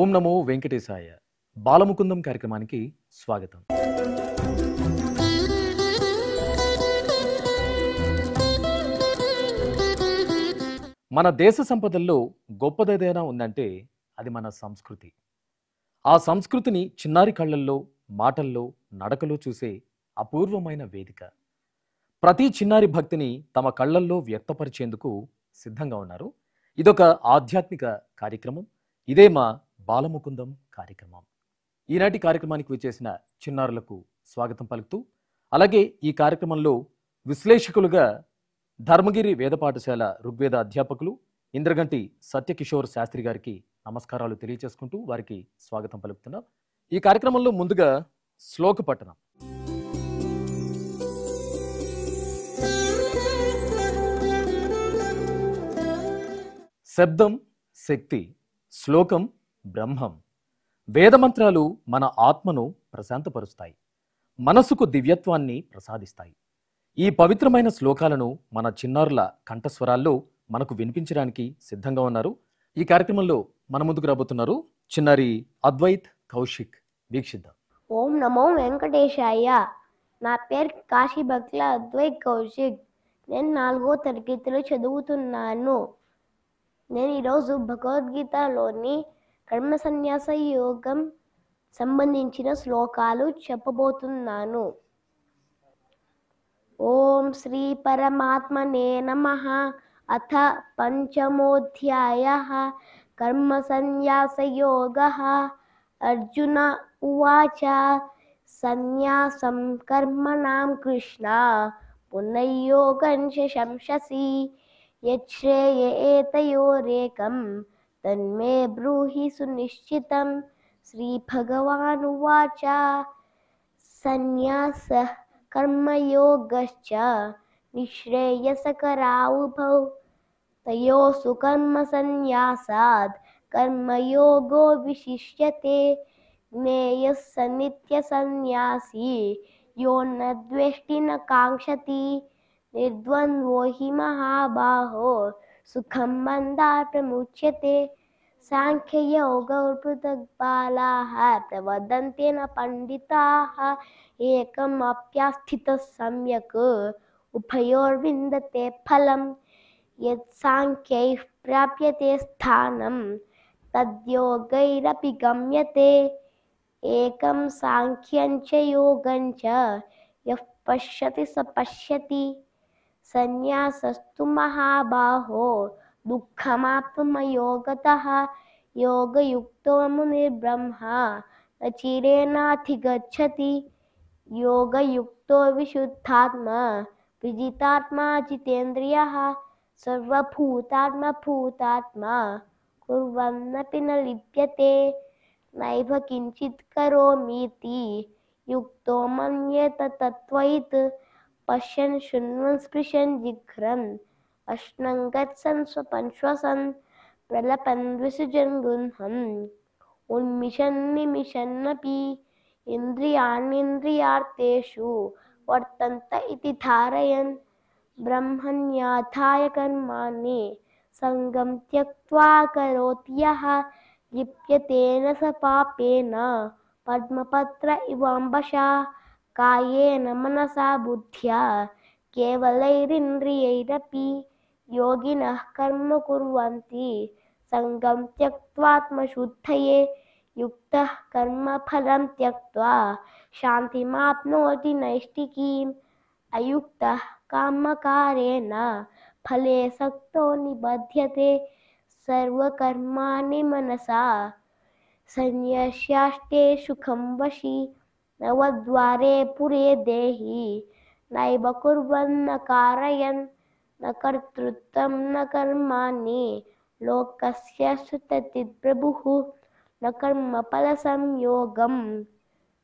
ఓం నమో వెంకటేశాయ. బాలముకుందం కార్యక్రమానికి స్వాగతం. మన దేశ సంపదల్లో గొప్పదేదైనా ఉందంటే అది మన సంస్కృతి. ఆ సంస్కృతిని చిన్నారి కళ్ళల్లో, మాటల్లో, నడకలో చూసే అపూర్వమైన వేదిక. ప్రతి చిన్నారి భక్తిని తమ కళ్ళల్లో వ్యక్తపరిచేందుకు సిద్ధంగా ఉన్నారు. ఇదొక ఆధ్యాత్మిక కార్యక్రమం. ఇదే మా బాలముకుందం కార్యక్రమం. ఈనాటి కార్యక్రమానికి విచ్చేసిన చిన్నారులకు స్వాగతం పలుకుతూ, అలాగే ఈ కార్యక్రమంలో విశ్లేషకులుగా ధర్మగిరి వేద పాఠశాల ఋగ్వేద అధ్యాపకులు ఇంద్రగంటి సత్యకిషోర్ శాస్త్రి గారికి నమస్కారాలు తెలియజేసుకుంటూ వారికి స్వాగతం పలుకుతున్నాం. ఈ కార్యక్రమంలో ముందుగా శ్లోక పఠనం. శబ్దం శక్తి, శ్లోకం బ్రహ్మం. వేదమంత్రాలు మన ఆత్మను ప్రశాంతపరుస్తాయి, మనసుకు దివ్యత్వాన్ని ప్రసాదిస్తాయి. ఈ పవిత్రమైన శ్లోకాలను మన చిన్నారుల కంఠస్వరాల్లో మనకు వినిపించడానికి సిద్ధంగా ఉన్నారు. ఈ కార్యక్రమంలో మన ముందుకు రాబోతున్నారు చిన్నారి అద్వైత్ కౌశిక్. వీక్షిద్దాం. ఓం నమో వెంకటేశాయ. నా పేరు కాశీభక్తుల అద్వైత్ కౌశిక్. నేను 4వ తరగతిలో చదువుతున్నాను. నేను ఈరోజు భగవద్గీతలోని కర్మ సన్యాస యోగం సంబంధించిన శ్లోకాలు చెప్పబోతున్నాను. ఓం శ్రీ పరమాత్మనే నమః. అథ పంచమోధ్యాయః కర్మ సన్యాస యోగః. అర్జున ఉవాచ సన్యాసం కర్మణాం కృష్ణ పునఃయోగం శంససి యచ్ఛ్రేయ ఏతయోరేకం తన్మే బ్రూహి సునిశ్చితం. శ్రీ భగవాన్ ఉవాచ సన్యాసః కర్మయోగశ్చ నిశ్రేయసకరా ఉభౌ తయోః కర్మ సన్యాసాద్ కర్మయోగో విశిష్యతే. జ్ఞేయః స నిత్య సన్యాసీ యో న ద్వేష్టి న కాంక్షతి. నిర్ద్వంద్వో హి మహాబాహో సుఖం బంధాత్ ప్రముచ్యతే. సాంఖ్యయోగో పృథక్ బాలాః ప్రవదంతే న పండితాః. ఏకం అప్యాస్థితః సమ్యక్ ఉభయోర్విందతే ఫలం. యత్ సాంఖ్యైః ప్రాప్యతే స్థానం తద్యోగైరపి గమ్యతే. ఏకం సాంఖ్యం చ యోగం చ యః పశ్యతి స పశ్యతి. సన్యాసస్తు మహాబాహో దుఃఖమాప్తుమయోగతః. యోగయుక్తో మునిర్బ్రహ్మ న చిరేణాధిగచ్చతి. యోగయుక్తో విశుద్ధాత్మా విజితాత్మా జితేంద్రియః. సర్వభూతాత్మభూతాత్మా కుర్వన్నపి న లిప్యతే. నైవ కించిత్ కరోమీతి యుక్తో మన్యేత తత్వైత్. పశ్యన్ శృణ్వన్ స్పృశన్ జిఘ్రన్ అశ్నన్ గచ్చన్ స్వపన్ శ్వసన్ ప్రలపన్ విసృజన్ గృహ్ణన్ ఉన్మిషన్ నిమిషన్నపి. ఇంద్రియాణీంద్రియార్థేషు వర్తంత ఇతి ధారయన్. బ్రహ్మణ్యాధాయ కర్మాణి సంగం త్యక్త్వా కరోతి యః లిప్యతేన స పాపేన పద్మపత్ర ఇవాంబశా. కాయేన మనసా బుద్ధ్యా కేవలైరింద్రియైరపి యోగినః కర్మ కుర్వంతి సంగం త్యక్త్వాత్మశుద్ధయే. యుక్తః కర్మఫలం త్యక్త్వా శాంతిమాప్నోతి నైష్ఠికీం. అయుక్తః కామకారేణ ఫలే సక్తో నిబధ్యతే. సర్వకర్మాణి మనసా సన్యస్యాస్తే సుఖం వశి. నవద్వారే పురే దేహి నైవ కుర్వన్న కారయన్. న కర్తృత్వం న కర్మాణి లోకస్య సుతతి ప్రభుః. న కర్మఫల సంయోగం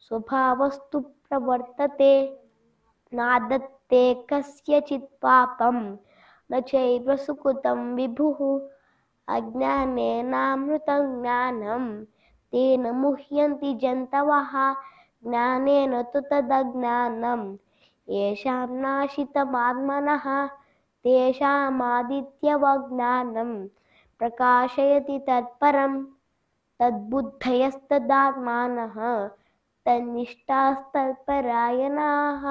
స్వభావస్తు ప్రవర్తతే. నాదత్తే కస్యచిత్ పాపం న చైవ సుకృతం విభుః. అజ్ఞానేనామృతం జ్ఞానం తేన ముహ్యంతి జంతవః. జ్ఞానేన తు తదజ్ఞానం येषां नाशितमात्मनः तेषामादित्यवज्ञानं प्रकाशयति तत्परं तद्बुद्धयस्तदात्मानः तन्निष्ठास्तत्परायणाः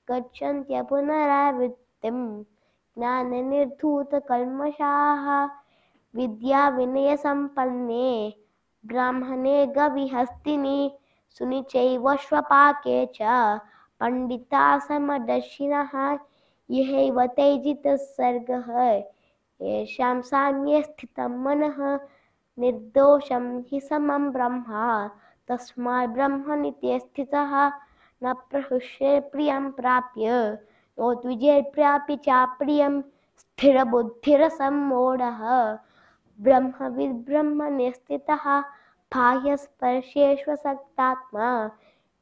गच्छन्त्य पुनरावृत्तिं ज्ञाननिर्धूतकल्मषाः विद्याविनयसम्पन्ने ब्राह्मणे गविहस्तिनि सुनिचैव श्वपाके च पंडिता समदर्शिनः यहैव तेजितः सर्गः येषां साम्ये स्थितं मनः निर्दोषं हि समं ब्रह्म तस्मात् ब्रह्मनित्ये स्थितः न प्रहृष्येत् प्रियं प्राप्य नोद्विजेत् प्राप्य चाप्रियं स्थिरबुद्धिरसम्मूढः ब्रह्मविद् ब्रह्मणे स्थितः बाह्यस्पर्शेष्वसक्तात्मा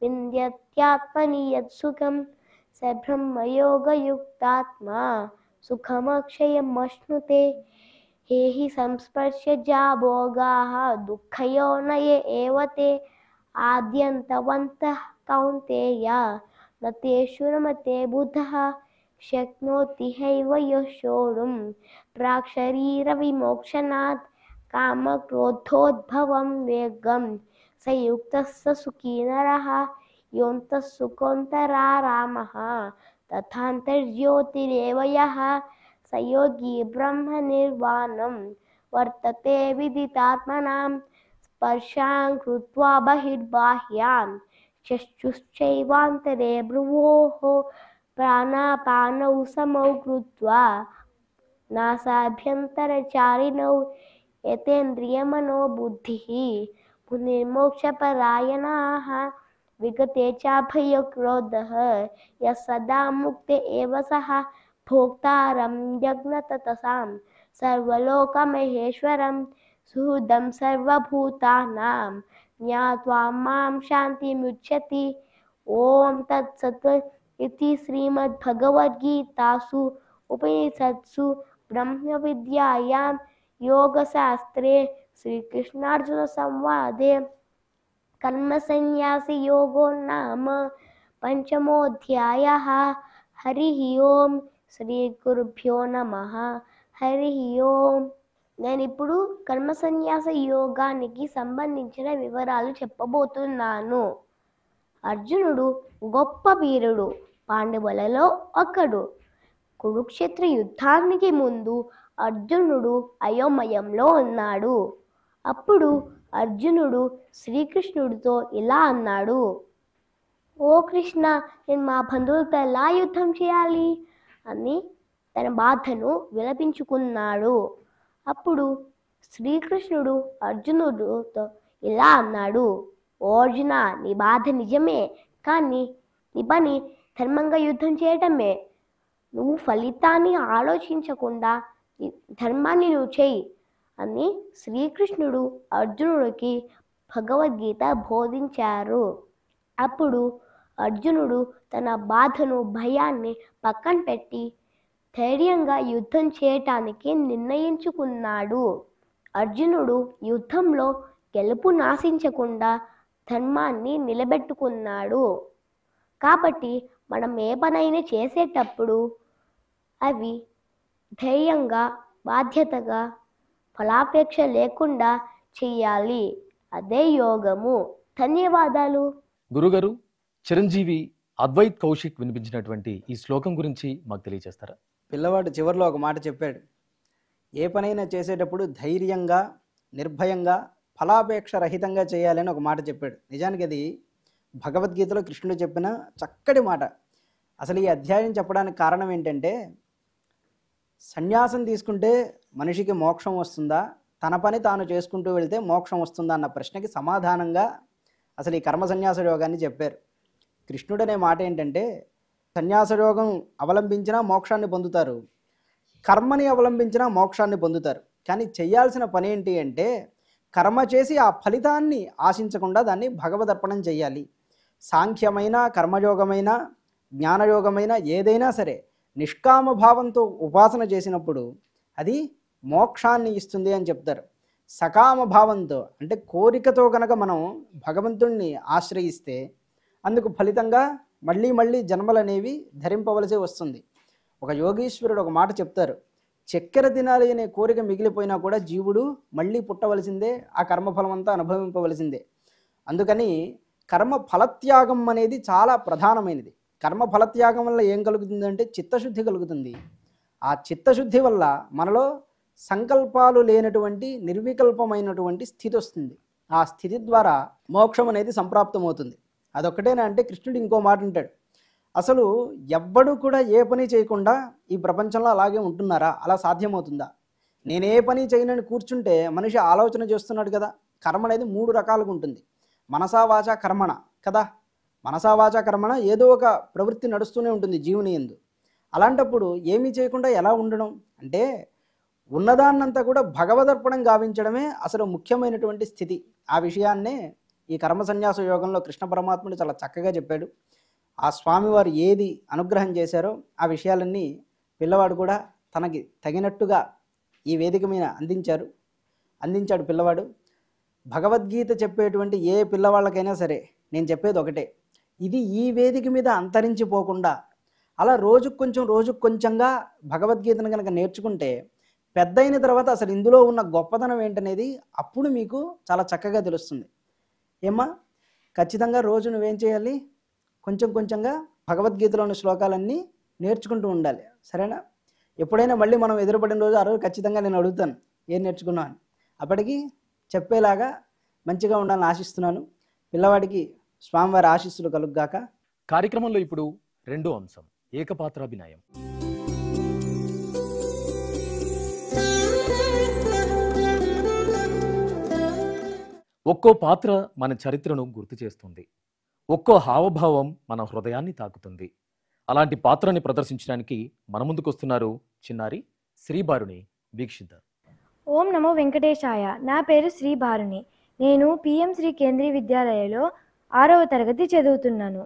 विन्द्यत्यात्मनि यत्सुखं स ब्रह्मयोगयुक्तात्मा सुखमक्षयमश्नुते हे हि संस्पर्शजा भोगाः दुःखयोनय एव ते आद्यन्तवन्तः कौन्तेय न तेषु रमते बुधः शक्नोति हैव यः सोढुं प्राक्शरीरविमोक्षणात् कामक्रोधोद्भवं वेगं स युक्तः स सुखी नरः योऽन्तः सुखोऽन्तरारामः तथान्तर्ज्योतिरेव यः स योगी ब्रह्मनिर्वाणं वर्तते विदितात्मनां स्पर्शान् कृत्वा बहिर्बाह्यान् चक्षुश्चैवान्तरे भ्रुवोः प्राणापानौ समौ कृत्वा नासाभ्यन्तरचारिणौ यतेन्द्रियमनोबुद्धिः मुनिर्मोक्षपरायणाः विगते चाभयक्रोधः यः सदा मुक्त एव सः भोक्तारं यज्ञततसां सर्वलोकमहेश्वरं सुहृदं सर्वभूतानां ज्ञात्वा मां शान्तिमुच्यति। ॐ तत्सत् इति श्रीमद्भगवद्गीतासु उपनिषत्सु ब्रह्मविद्यायां योगशास्त्रे श्रीकृष्णार्जुनसंवादे कर्मसन्न्यासयोगो नाम पंचमोऽध्यायः। हरिः ओम శ్రీ గురుభ్యో నమః। హరిః ఓం। నేను ఇప్పుడు కర్మ సన్యాస యోగానికి సంబంధించిన వివరాలు చెప్పబోతున్నాను। అర్జునుడు గొప్ప వీరుడు, పాండవులలో ఒకడు। కురుక్షేత్ర యుద్ధానికి ముందు అర్జునుడు అయోమయంలో ఉన్నాడు। అప్పుడు అర్జునుడు శ్రీకృష్ణుడితో ఇలా అన్నాడు, ఓ కృష్ణ, నేను మా బంధువులతో ఎలా యుద్ధం చేయాలి అని తన బాధను విలపించుకున్నాడు। అప్పుడు శ్రీకృష్ణుడు అర్జునుడితో ఇలా అన్నాడు, ఓ అర్జున, నీ బాధ నిజమే, కానీ నీ పని ధర్మంగా యుద్ధం చేయటమే। నువ్వు ఫలితాన్ని ఆలోచించకుండా ధర్మాన్ని నువ్వు చేయి అని శ్రీకృష్ణుడు అర్జునుడికి భగవద్గీత బోధించారు। అప్పుడు అర్జునుడు తన బాధను, భయాన్ని పక్కన పెట్టి ధైర్యంగా యుద్ధం చేయటానికి నిర్ణయించుకున్నాడు। అర్జునుడు యుద్ధంలో గెలుపు నాశించకుండా ధర్మాన్ని నిలబెట్టుకున్నాడు। కాబట్టి మనం ఏ పనైనా చేసేటప్పుడు అవి ధైర్యంగా, బాధ్యతగా, ఫలాపేక్ష లేకుండా చేయాలి। అదే యోగము। ధన్యవాదాలు। గురుగారు, చిరంజీవి అద్వైత్ కౌశిక్ వినిపించినటువంటి ఈ శ్లోకం గురించి మాకు తెలియజేస్తారా? పిల్లవాడు చివరిలో ఒక మాట చెప్పాడు, ఏ పనైనా చేసేటప్పుడు ధైర్యంగా, నిర్భయంగా, ఫలాపేక్ష రహితంగా చేయాలని ఒక మాట చెప్పాడు। నిజానికి అది భగవద్గీతలో కృష్ణుడు చెప్పిన చక్కటి మాట। అసలు ఈ అధ్యాయం చెప్పడానికి కారణం ఏంటంటే, సన్యాసం తీసుకుంటే మనిషికి మోక్షం వస్తుందా, తన పని తాను చేసుకుంటూ వెళ్తే మోక్షం వస్తుందా అన్న ప్రశ్నకి సమాధానంగా అసలు ఈ కర్మ సన్యాస యోగాన్ని చెప్పారు। కృష్ణుడు అనే మాట ఏంటంటే, సన్యాస యోగం అవలంబించినా మోక్షాన్ని పొందుతారు, కర్మని అవలంబించినా మోక్షాన్ని పొందుతారు। కానీ చేయాల్సిన పని ఏంటి అంటే, కర్మ చేసి ఆ ఫలితాన్ని ఆశించకుండా దాన్ని భగవదర్పణం చేయాలి। సాంఖ్యమైన, కర్మయోగమైన, జ్ఞానయోగమైన ఏదైనా సరే నిష్కామ భావంతో ఉపాసన చేసినప్పుడు అది మోక్షాన్ని ఇస్తుంది అని చెప్తారు। సకామ భావంతో అంటే కోరికతో కనుక మనం భగవంతుణ్ణి ఆశ్రయిస్తే అందుకు ఫలితంగా మళ్ళీ మళ్ళీ జన్మలు అనేవి ధరింపవలసి వస్తుంది। ఒక యోగీశ్వరుడు ఒక మాట చెప్తారు, చక్కెర తినాలి అనే కోరిక మిగిలిపోయినా కూడా జీవుడు మళ్ళీ పుట్టవలసిందే, ఆ కర్మఫలం అంతా అనుభవింపవలసిందే. అందుకని కర్మ ఫలత్యాగం అనేది చాలా ప్రధానమైనది. కర్మ ఫలత్యాగం వల్ల ఏం కలుగుతుందంటే చిత్తశుద్ధి కలుగుతుంది. ఆ చిత్తశుద్ధి వల్ల మనలో సంకల్పాలు లేనటువంటి నిర్వికల్పమైనటువంటి స్థితి వస్తుంది. ఆ స్థితి ద్వారా మోక్షం అనేది సంప్రాప్తమవుతుంది. అదొక్కటేనా అంటే కృష్ణుడు ఇంకో మాట అంటాడు, అసలు ఎవ్వడు కూడా ఏ పని చేయకుండా ఈ ప్రపంచంలో అలాగే ఉంటున్నారా? అలా సాధ్యమవుతుందా? నేనే పని చేయనని కూర్చుంటే మనిషి ఆలోచన చేస్తున్నాడు కదా. కర్మ అనేది 3 రకాలుగా ఉంటుంది. మనసా వాచా కర్మణ కదా. మనసా వాచా కర్మణ ఏదో ఒక ప్రవృత్తి నడుస్తూనే ఉంటుంది జీవుని యందు. అలాంటప్పుడు ఏమీ చేయకుండా ఎలా ఉండడం అంటే ఉన్నదాన్నంతా కూడా భగవదర్పణం గావించడమే అసలు ముఖ్యమైనటువంటి స్థితి. ఆ విషయాన్నే ఈ కర్మ సన్యాస యోగంలో కృష్ణ పరమాత్ముడు చాలా చక్కగా చెప్పాడు. ఆ స్వామివారు ఏది అనుగ్రహం చేశారో ఆ విషయాలన్నీ పిల్లవాడు కూడా తనకి తగినట్టుగా ఈ వేదిక మీద అందించాడు పిల్లవాడు. భగవద్గీత చెప్పేటువంటి ఏ పిల్లవాళ్ళకైనా సరే నేను చెప్పేది ఒకటే, ఇది ఈ వేదిక మీద అంతరించిపోకుండా అలా రోజుకు కొంచెంగా భగవద్గీతను కనుక నేర్చుకుంటే పెద్దయిన తర్వాత అసలు ఇందులో ఉన్న గొప్పతనం ఏంటనేది అప్పుడు మీకు చాలా చక్కగా తెలుస్తుంది. ఏమ్మా, ఖచ్చితంగా రోజు నువ్వేం చేయాలి, కొంచెంగా భగవద్గీతలోని శ్లోకాలన్నీ నేర్చుకుంటూ ఉండాలి. సరేనా? ఎప్పుడైనా మళ్ళీ మనం ఎదురుపడిన రోజు ఆ రోజు ఖచ్చితంగా నేను అడుగుతాను ఏం నేర్చుకున్నాను అని. అప్పటికి చెప్పేలాగా మంచిగా ఉండాలని ఆశిస్తున్నాను. పిల్లవాడికి స్వామివారి ఆశీస్సులు కలుగ్గాక. కార్యక్రమంలో ఇప్పుడు 2వ అంశం ఏకపాత్రాభినయం. ఒక్కో పాత్ర మన చరిత్రను గుర్తు చేస్తుంది. ఒక్కో హావభావం మన హృదయాన్ని తాకుతుంది. అలాంటి పాత్రని ప్రదర్శించడానికి మన ముందుకొస్తున్నారు చిన్నారి శ్రీభారుని వీక్షిద్దాం. ఓం నమో వెంకటేశాయ. నా పేరు శ్రీభారుని. నేను పిఎం శ్రీ కేంద్రీయ విద్యాలయలో 6వ తరగతి చదువుతున్నాను.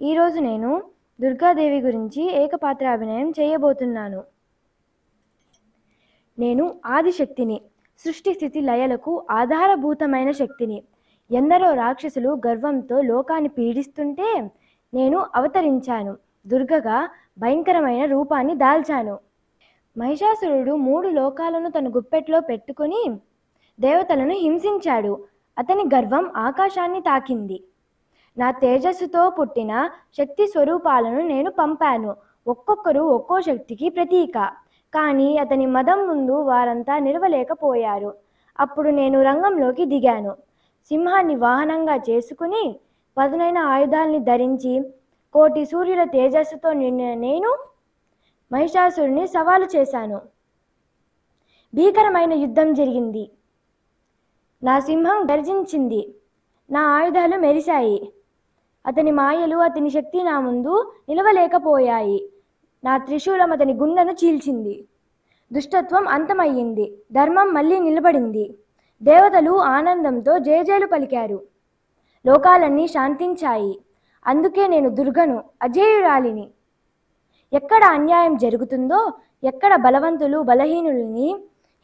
ఈరోజు నేను దుర్గాదేవి గురించి ఏకపాత్రాభినయం చేయబోతున్నాను. నేను ఆదిశక్తిని, సృష్టి స్థితి లయలకు ఆధారభూతమైన శక్తిని. ఎందరో రాక్షసులు గర్వంతో లోకాన్ని పీడిస్తుంటే నేను అవతరించాను. దుర్గగా భయంకరమైన రూపాన్ని దాల్చాను. మహిషాసురుడు 3 లోకాలను తన గుప్పెట్లో పెట్టుకుని దేవతలను హింసించాడు. అతని గర్వం ఆకాశాన్ని తాకింది. నా తేజస్సుతో పుట్టిన శక్తి స్వరూపాలను నేను పంపాను. ఒక్కొక్కరు ఒక్కో శక్తికి ప్రతీక. కానీ అతని మదం ముందు వారంతా నిలవలేకపోయారు. అప్పుడు నేను రంగంలోకి దిగాను. సింహాన్ని వాహనంగా చేసుకుని పదునైన ఆయుధాల్ని ధరించి కోటి సూర్యుల తేజస్సుతో నిండిన నేను మహిషాసురుని సవాలు చేశాను. భీకరమైన యుద్ధం జరిగింది. నా సింహం గర్జించింది. నా ఆయుధాలు మెరిశాయి. అతని మాయలు, అతని శక్తి నా ముందు నిలవలేకపోయాయి. నా త్రిశూలం అతని గుండెను చీల్చింది. దుష్టత్వం అంతమయ్యింది. ధర్మం మళ్ళీ నిలబడింది. దేవతలు ఆనందంతో జయజయలు పలికారు. లోకాలన్నీ శాంతించాయి. అందుకే నేను దుర్గను, అజేయురాలిని. ఎక్కడ అన్యాయం జరుగుతుందో, ఎక్కడ బలవంతులు బలహీనుల్ని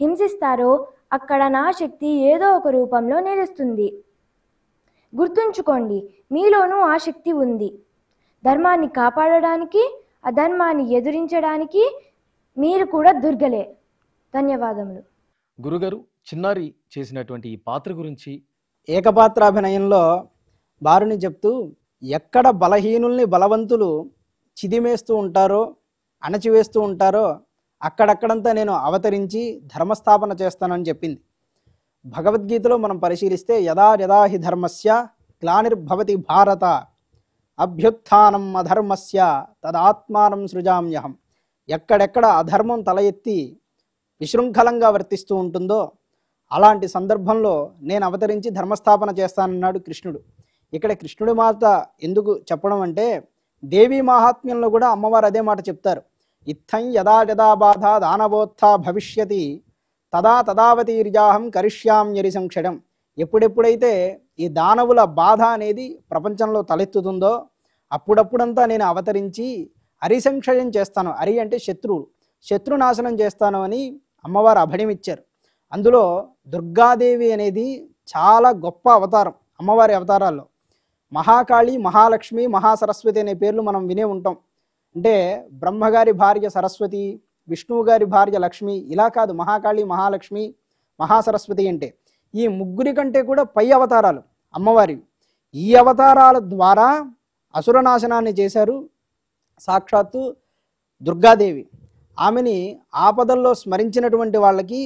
హింసిస్తారో అక్కడ నా శక్తి ఏదో ఒక రూపంలో నిలుస్తుంది. గుర్తుంచుకోండి, మీలోనూ ఆ శక్తి ఉంది. ధర్మాన్ని కాపాడడానికి, అధర్మాన్ని ఎదురించడానికి మీరు కూడా దుర్గలే. ధన్యవాదములు. గురుగారు, చిన్నారి చేసినటువంటి ఈ పాత్ర గురించి ఏకపాత్రాభినయంలో బారుని చెప్తూ ఎక్కడ బలహీనుల్ని బలవంతులు చిదిమేస్తూ ఉంటారో, అణచివేస్తూ ఉంటారో అక్కడక్కడంతా నేను అవతరించి ధర్మస్థాపన చేస్తానని చెప్పింది. భగవద్గీతలో మనం పరిశీలిస్తే యదా యదా హి ధర్మస్య గ్లానిర్భవతి భారత అభ్యుత్థానం అధర్మస్య తదాత్మానం సృజామ్యహం. ఎక్కడెక్కడ అధర్మం తల ఎత్తి విశృంఖలంగా వర్తిస్తూ ఉంటుందో అలాంటి సందర్భంలో నేను అవతరించి ధర్మస్థాపన చేస్తానన్నాడు కృష్ణుడు. ఇక్కడ కృష్ణుడి మాట ఎందుకు చెప్పడం అంటే దేవీ మహాత్మ్యంలో కూడా అమ్మవారు అదే మాట చెప్తారు. ఇత్థం యదా యదా బాధ దానవోత్థ భవిష్యతి తదా తదావతీర్యాహం కరిష్యామ్యరిసంక్షడం. ఎప్పుడెప్పుడైతే ఈ దానవుల బాధ అనేది ప్రపంచంలో తలెత్తుతుందో అప్పుడప్పుడంతా నేను అవతరించి అరిసంక్షయం చేస్తాను. అరి అంటే శత్రునాశనం చేస్తాను అని అమ్మవారు అభయమిచ్చారు. అందులో దుర్గాదేవి అనేది చాలా గొప్ప అవతారం. అమ్మవారి అవతారాల్లో మహాకాళి, మహాలక్ష్మి, మహాసరస్వతి అనే పేర్లు మనం వినే ఉంటాం. అంటే బ్రహ్మగారి భార్య సరస్వతి, విష్ణువు గారి భార్య లక్ష్మి, ఇలా కాదు మహాకాళి, మహాలక్ష్మి, మహాసరస్వతి అంటే ఈ ముగ్గురి కంటే కూడా పై అవతారాలు అమ్మవారి. ఈ అవతారాల ద్వారా అసురనాశనాన్ని చేశారు సాక్షాత్తు దుర్గాదేవి. ఆమెని ఆపదల్లో స్మరించినటువంటి వాళ్ళకి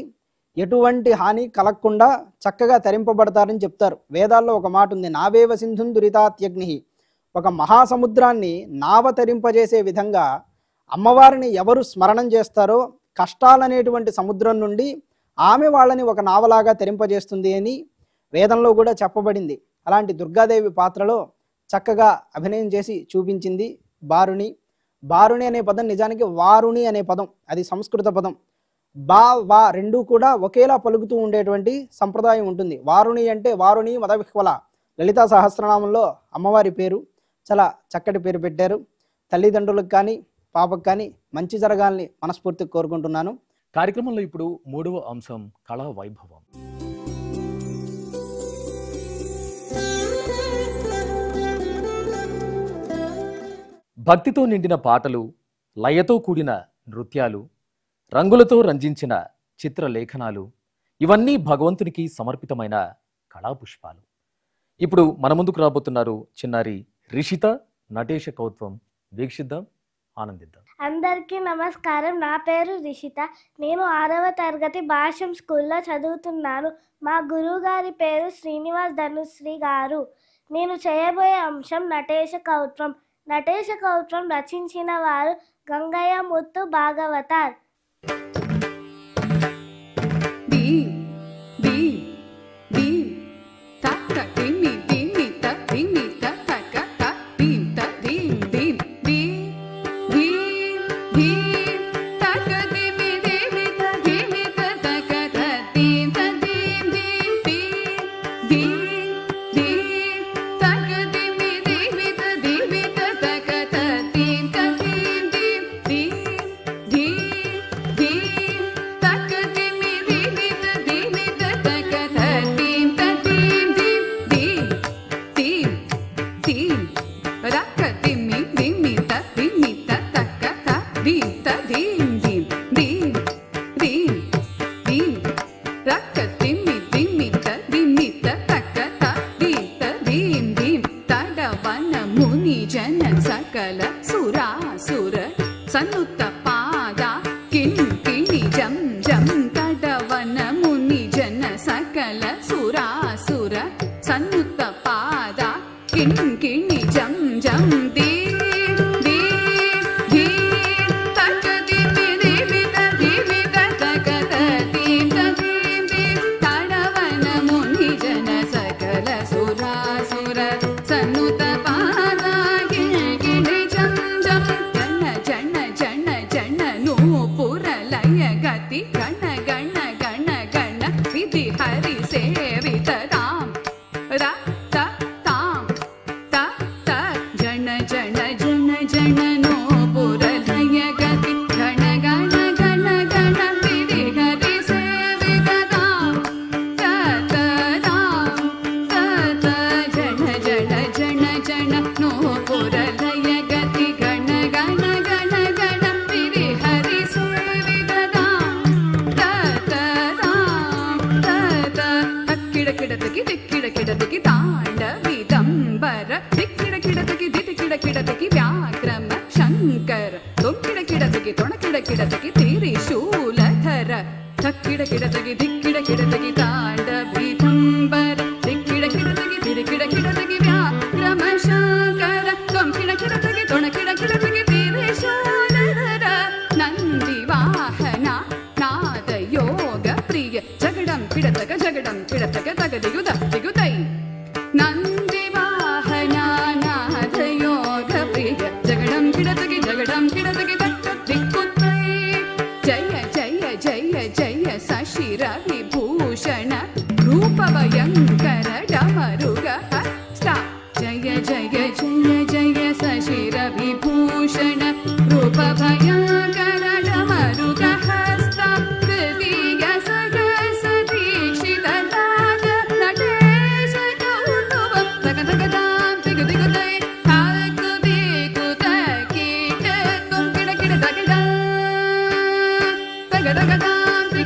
ఎటువంటి హాని కలగకుండా చక్కగా తరింపబడతారని చెప్తారు. వేదాల్లో ఒక మాట ఉంది, నావేవ సింధుం దురితాత్యగ్ని. ఒక మహాసముద్రాన్ని నావ తరింపజేసే విధంగా అమ్మవారిని ఎవరు స్మరణం చేస్తారో కష్టాలనేటువంటి సముద్రం నుండి ఆమె వాళ్ళని ఒక నావలాగా తరింపజేస్తుంది అని వేదంలో కూడా చెప్పబడింది. అలాంటి దుర్గాదేవి పాత్రలో చక్కగా అభినయం చేసి చూపించింది బారుణి. బారుణి అనే పదం నిజానికి వారుణి అనే పదం, అది సంస్కృత పదం. బా వా రెండూ కూడా ఒకేలా పలుకుతూ ఉండేటువంటి సంప్రదాయం ఉంటుంది. వారుణి అంటే వారుణి మదవిహ్వల, లలితా సహస్రనామంలో అమ్మవారి పేరు. చాలా చక్కటి పేరు పెట్టారు. తల్లిదండ్రులకు కానీ పాపకు కానీ మంచి జరగాలని మనస్ఫూర్తిగా కోరుకుంటున్నాను. కార్యక్రమంలో ఇప్పుడు 3వ అంశం కళా వైభవం. భక్తితో నిండిన పాటలు, లయతో కూడిన నృత్యాలు, రంగులతో రంజించిన చిత్రలేఖనాలు, ఇవన్నీ భగవంతునికి సమర్పితమైన కళాపుష్పాలు. ఇప్పుడు మన ముందుకు రాబోతున్నారు చిన్నారి రిషిత నటేష కౌత్వం. వీక్షిద్దాం, ఆనందిద్దాం. అందరికీ నమస్కారం. నా పేరు రిషిత. నేను 6వ తరగతి భాష్యం స్కూల్లో చదువుతున్నాను. మా గురువు గారి పేరు శ్రీనివాస్ ధనుశ్రీ గారు. నేను చేయబోయే అంశం నటేష కౌత్వం. నటేష కౌత్వం రచించిన వారు గంగయ్య ముత్తు భాగవతార్.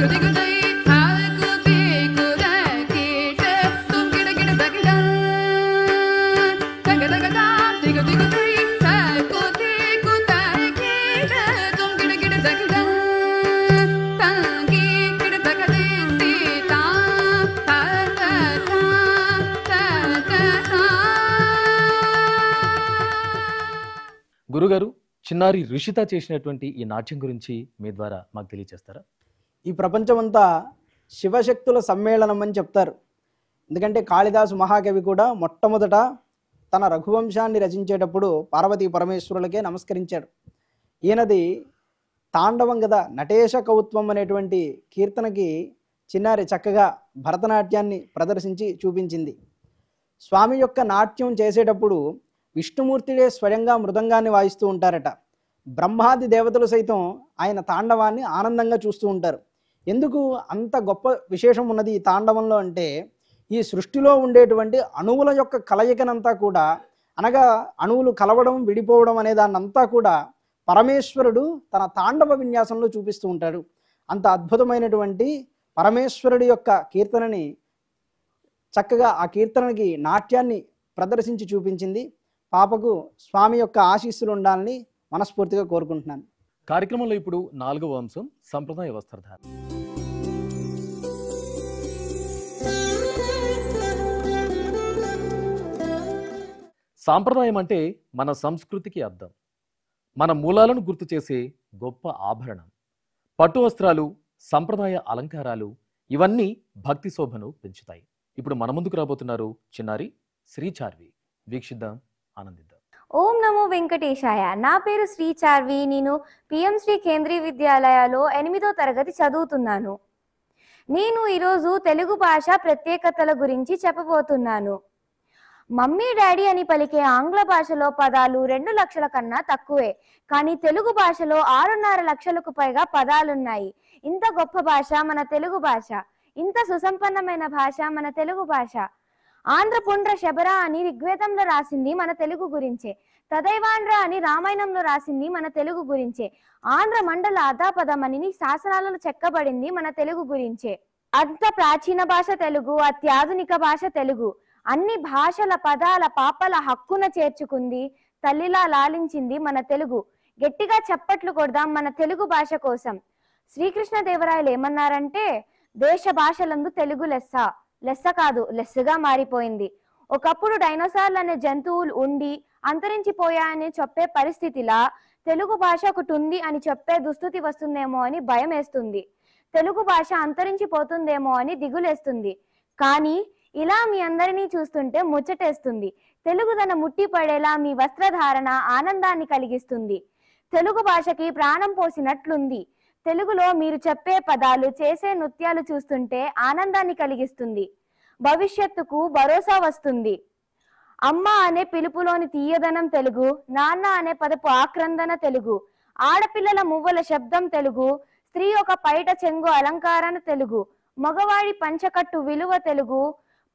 గురుగారు, చిన్నారి రిషిత చేసినటువంటి ఈ నాట్యం గురించి మీ ద్వారా మాకు తెలియజేస్తారా? ఈ ప్రపంచమంతా శివశక్తుల సమ్మేళనం అని చెప్తారు. ఎందుకంటే కాళిదాసు మహాకవి కూడా మొట్టమొదట తన రఘువంశాన్ని రచించేటప్పుడు పార్వతీ పరమేశ్వరులకే నమస్కరించాడు. ఈయనది తాండవం కదా, నటేశ కౌత్వం అనేటువంటి కీర్తనకి చిన్నారి చక్కగా భరతనాట్యాన్ని ప్రదర్శించి చూపించింది. స్వామి యొక్క నాట్యం చేసేటప్పుడు విష్ణుమూర్తిడే స్వయంగా మృదంగాన్ని వాయిస్తూ ఉంటారట. బ్రహ్మాది దేవతలు సైతం ఆయన తాండవాన్ని ఆనందంగా చూస్తూ ఉంటారు. ఎందుకు అంత గొప్ప విశేషం ఉన్నది ఈ తాండవంలో అంటే, ఈ సృష్టిలో ఉండేటువంటి అణువుల యొక్క కలయికనంతా కూడా, అనగా అణువులు కలవడం విడిపోవడం అనే దాన్నంతా కూడా పరమేశ్వరుడు తన తాండవ విన్యాసంలో చూపిస్తూ ఉంటాడు. అంత అద్భుతమైనటువంటి పరమేశ్వరుడి యొక్క కీర్తనని చక్కగా ఆ కీర్తనకి నాట్యాన్ని ప్రదర్శించి చూపించింది. పాపకు స్వామి యొక్క ఆశీస్సులు ఉండాలని మనస్ఫూర్తిగా కోరుకుంటున్నాను. కార్యక్రమంలో ఇప్పుడు 4వ అంశం సంప్రదాయ వస్త్రధారణ. సాంప్రదాయం అంటే మన సంస్కృతికి అర్థం, మన మూలాలను గుర్తు చేసే గొప్ప ఆభరణం. పట్టు వస్త్రాలు, సంప్రదాయ అలంకారాలు ఇవన్నీ భక్తి శోభను పెంచుతాయి. ఇప్పుడు మన ముందుకు రాబోతున్నారు చిన్నారి శ్రీచార్వి. వీక్షిద్దాం, ఆనందిద్దాం. ఓం నమో వెంకటేశాయ. నా పేరు శ్రీచార్వి. నేను పిఎం శ్రీ కేంద్రీయ విద్యాలయాలో 8వ తరగతి చదువుతున్నాను. నేను ఈరోజు తెలుగు భాష ప్రత్యేకతల గురించి చెప్పబోతున్నాను. మమ్మీ డాడీ అని పలికే ఆంగ్ల భాషలో పదాలు 2 లక్షల కన్నా తక్కువే. కానీ తెలుగు భాషలో 6.5 లక్షలకు పైగా పదాలున్నాయి. ఇంత గొప్ప భాష మన తెలుగు భాష. ఇంత సుసంపన్నమైన భాష మన తెలుగు భాష. ఆంధ్రపుండ్ర శబర అని ఋగ్వేదంలో రాసింది మన తెలుగు గురించే. తదైవాంధ్ర అని రామాయణంలో రాసింది మన తెలుగు గురించే. ఆంధ్ర మండల అధాపదమని శాసనాలలో చెక్కబడింది మన తెలుగు గురించే. అంత ప్రాచీన భాష తెలుగు, అత్యాధునిక భాష తెలుగు. అన్ని భాషల పదాల పాపల హక్కున చేర్చుకుంది, తల్లిలా లాలించింది మన తెలుగు. గట్టిగా చప్పట్లు కొడదాం మన తెలుగు భాష కోసం. శ్రీకృష్ణదేవరాయలు ఏమన్నారంటే, దేశ భాషలందు తెలుగు లెస్స. లెస్స కాదు, లెస్సగా మారిపోయింది. ఒకప్పుడు డైనోసార్లు అనే జంతువులు ఉండి అంతరించిపోయాయని చెప్పే పరిస్థితిలా తెలుగు భాష ఒకటి ఉంది అని చెప్పే దుస్థితి వస్తుందేమో అని భయం వేస్తుంది. తెలుగు భాష అంతరించిపోతుందేమో అని దిగులేస్తుంది. కానీ ఇలా మీ అందరినీ చూస్తుంటే ముచ్చటేస్తుంది. తెలుగుదన ముట్టి పడేలా మీ వస్త్రధారణ ఆనందాన్ని కలిగిస్తుంది. తెలుగు భాషకి ప్రాణం పోసినట్లుంది. తెలుగులో మీరు చెప్పే పదాలు, చేసే నృత్యాలు చూస్తుంటే ఆనందాన్ని కలిగిస్తుంది. భవిష్యత్తుకు భరోసా వస్తుంది. అమ్మ అనే పిలుపులోని తీయదనం తెలుగు, నాన్న అనే పదపు ఆక్రందన తెలుగు, ఆడపిల్లల మువ్వల శబ్దం తెలుగు, స్త్రీ ఒక పైట చెంగు అలంకారణ తెలుగు, మగవాడి పంచకట్టు విలువ తెలుగు,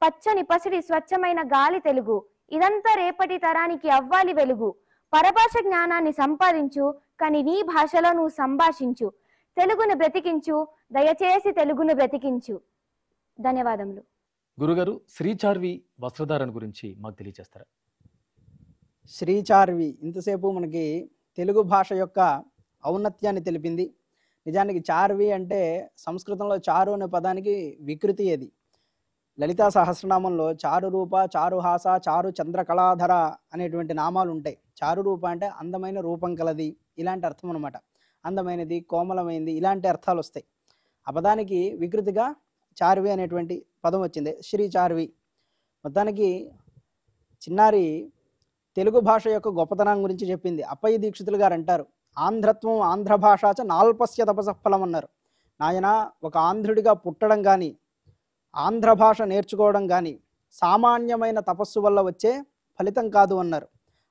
పచ్చని పసిడి స్వచ్ఛమైన గాలి తెలుగు. ఇదంతా రేపటి తరానికి అవ్వాలి వెలుగు. పరభాష జ్ఞానాన్ని సంపాదించు, కానీ నీ భాషలో నువ్వు సంభాషించు. తెలుగును బ్రతికించు, దయచేసి తెలుగును బ్రతికించు. ధన్యవాదములు. గురుగారు, శ్రీచార్వి వస్త్రధారణ గురించి మాకు తెలియజేస్తారా? శ్రీచార్వి ఇంతసేపు మనకి తెలుగు భాష యొక్క ఔన్నత్యాన్ని తెలిపింది. నిజానికి చార్వి అంటే సంస్కృతంలో చారు అనే పదానికి వికృతి. అది లలితా సహస్రనామంలో చారు రూప, చారుహాస, చారు చంద్రకళాధర అనేటువంటి నామాలు ఉంటాయి. చారు రూప అంటే అందమైన రూపం కలది, ఇలాంటి అర్థం అనమాట. అందమైనది, కోమలమైనది, ఇలాంటి అర్థాలు వస్తాయి. ఆ పదానికి వికృతిగా చార్వి అనేటువంటి పదం వచ్చింది, శ్రీచార్వి. మొత్తానికి చిన్నారి తెలుగు భాష యొక్క గొప్పతనం గురించి చెప్పింది. అప్పయ్య దీక్షితులు గారు అంటారు, ఆంధ్రత్వం ఆంధ్ర భాషాచ నాల్పస్య తపసఫలం అన్నారు. నాయన, ఒక ఆంధ్రుడిగా పుట్టడం కానీ, ఆంధ్ర భాష నేర్చుకోవడం కానీ సామాన్యమైన తపస్సు వల్ల వచ్చే ఫలితం కాదు అన్నారు.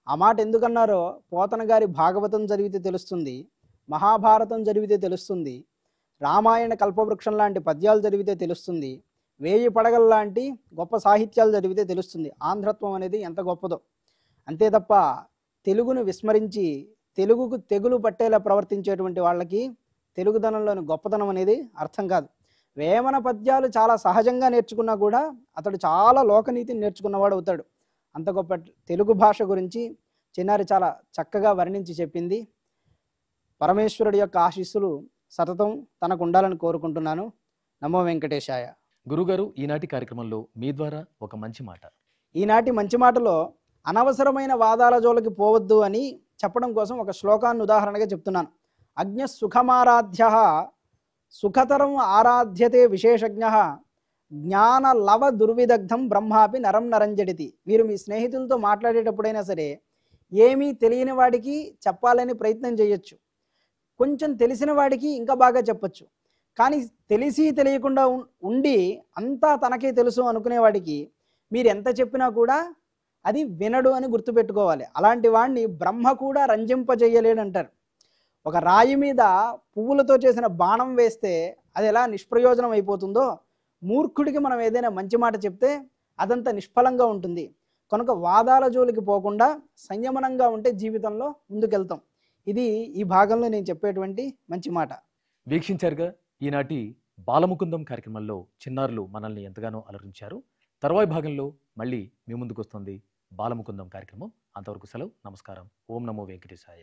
ఆ మాట ఎందుకన్నారో పోతన గారి భాగవతం చదివితే తెలుస్తుంది, మహాభారతం చదివితే తెలుస్తుంది, రామాయణ కల్పవృక్షం లాంటి పద్యాలు చదివితే తెలుస్తుంది, 1000 పడగల లాంటి గొప్ప సాహిత్యాలు చదివితే తెలుస్తుంది ఆంధ్రత్వం అనేది ఎంత గొప్పదో. అంతే తప్ప తెలుగును విస్మరించి తెలుగుకు తెగులు పట్టేలా ప్రవర్తించేటువంటి వాళ్ళకి తెలుగుదనంలోని గొప్పతనం అనేది అర్థం కాదు. వేమన పద్యాలు చాలా సహజంగా నేర్చుకున్నా కూడా అతడు చాలా లోకనీతిని నేర్చుకున్నవాడు అవుతాడు. అంత గొప్ప తెలుగు భాష గురించి చిన్నారి చాలా చక్కగా వర్ణించి చెప్పింది. పరమేశ్వరుడి యొక్క ఆశీస్సులు సతతం తనకు ఉండాలని కోరుకుంటున్నాను. నమో వెంకటేశాయ. గురుగారు, ఈనాటి కార్యక్రమంలో మీ ద్వారా ఒక మంచి మాట. ఈనాటి మంచి మాటలో అనవసరమైన వాదాల జోలికి పోవద్దు అని చెప్పడం కోసం ఒక శ్లోకాన్ని ఉదాహరణగా చెప్తున్నాను. అజ్ఞ సుఖమారాధ్య సుఖతరం ఆరాధ్యతే విశేషజ్ఞ జ్ఞాన లవ దుర్విదగ్ధం బ్రహ్మాపి నరం నరంజడితి. వీరు మీ స్నేహితులతో మాట్లాడేటప్పుడైనా సరే ఏమీ తెలియని వాడికి చెప్పాలని ప్రయత్నం చేయొచ్చు, కొంచెం తెలిసిన వాడికి ఇంకా బాగా చెప్పచ్చు. కానీ తెలిసి తెలియకుండా ఉండి అంతా తనకే తెలుసు అనుకునేవాడికి మీరు ఎంత చెప్పినా కూడా అది వినడు అని గుర్తుపెట్టుకోవాలి. అలాంటి వాడిని బ్రహ్మ కూడా రంజింపజేయలేడంటారు. ఒక రాయి మీద పువ్వులతో చేసిన బాణం వేస్తే అది ఎలా నిష్ప్రయోజనం అయిపోతుందో, మూర్ఖుడికి మనం ఏదైనా మంచి మాట చెప్తే అదంతా నిష్ఫలంగా ఉంటుంది. కనుక వాదాల జోలికి పోకుండా సంయమనంగా ఉంటే జీవితంలో ముందుకెళ్తాం. ఇది ఈ భాగంలో నేను చెప్పేటువంటి మంచి మాట. వీక్షించారుగా ఈనాటి బాలముకుందం కార్యక్రమంలో చిన్నారులు మనల్ని ఎంతగానో అలరించారు. తర్వాయి భాగంలో మళ్ళీ మీ ముందుకు వస్తుంది బాలముకుందం కార్యక్రమం. అంతవరకు సెలవు. నమస్కారం. ఓం నమో వెంకటేశాయ.